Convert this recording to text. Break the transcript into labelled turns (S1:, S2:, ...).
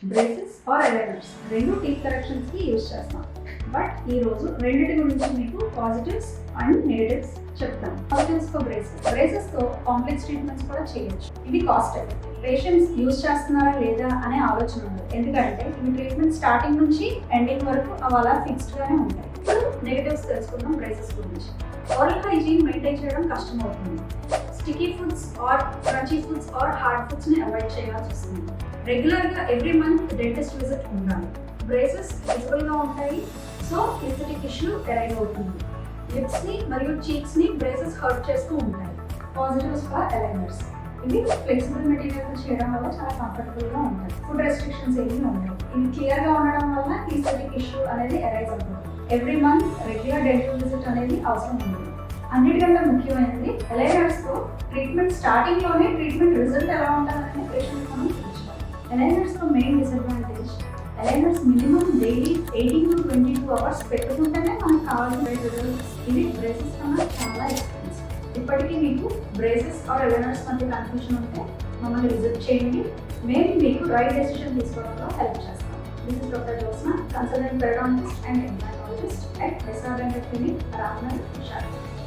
S1: Braces are aligners రెండు teeth corrections కి use చేస్తాం. బట్ ఈ రోజు రెండింటి గురించి మీకు పాజిటివ్స్ అండ్ నెగటివ్స్ చెప్తాను. పాజిటివ్స్ తో బ్రేసెస్ తో కాంప్లెక్స్ ట్రీట్మెంట్స్ కూడా చేయొచ్చు. ఇది కాస్ట్ ఎఫెక్టివ్. పేషెంట్స్ యూజ్ చేస్తున్నారా లేదా అనే ఆలోచన ఉంది, ఎందుకంటే ఇవి ట్రీట్మెంట్ స్టార్టింగ్ నుంచి ఎండింగ్ వరకు అవి అలా ఫిక్స్డ్ గానే ఉంటాయి. ఇప్పుడు నెగటివ్స్ తెలుసుకుందాం బ్రేసెస్ గురించి. ఓరల్ హైజీన్ మెయింటైన్ చేయడం కష్టం అవుతుంది. Sticky foods or crunchy foods or hard foods ని అవాయిడ్ చేయాల్సి వస్తుంది. రెగ్యులర్ గా ఎవ్రీ మంత్ డెంటిస్ట్ విజిట్ ఉండాలి. బ్రేసెస్ విజిబుల్ గా ఉంటాయి, సో ఎస్థెటిక్ ఇష్యూ ఎరైవ్ అవుతుంది. లిప్స్ ని మరియు చీక్స్ ని బ్రేసెస్ హర్ట్ చేస్తూ ఉంటాయి. పాజిటివ్స్ ఫర్ అలైనర్స్, ఇవి ఫ్లెక్సిబుల్ మెటీరియల్ చేయడం వల్ల చాలా కంఫర్టబుల్ గా ఉంటాయి. ఫుడ్ రెస్ట్రిక్షన్స్ ఏమీ ఉంటాయి. ఇవి క్లియర్ గా ఉండడం వల్ల ఎస్థెటిక్ ఇష్యూ అనేది ఎరైవ్ అవుతుంది. Every month regular dental visit అనేది అవసరం ఉంది. అన్నిటికంటే ముఖ్యమైనది అలైనర్స్ తో ట్రీట్మెంట్ స్టార్టింగ్ లోనే ట్రీట్మెంట్ రిజల్ట్ ఎలా ఉంటుందని పేషెంట్ మనం చూపించాలి. అలైనర్స్ తో main disadvantage, aligners minimum daily 18 to 22 hours పెట్టుకుంటేనే మనకు కావాల్సిన రిజల్ట్స్. ఇది బ్రేసెస్ కన్నా చాలా ఎక్స్పెన్సివ్. ఇప్పటికీ మీకు బ్రేసెస్ ఆర్ అలైనర్స్ మధ్య కన్ఫ్యూజన్ ఉంటే మమ్మల్ని విజిట్ చేయండి. మేము మీకు రైట్ డెసిషన్ తీసుకోవడంలో హెల్ప్ చేస్తాం. This is Dr. Josna, consultant periodontist and implantologist at SR Dental Clinic, Ramnagar, Visakhapatnam.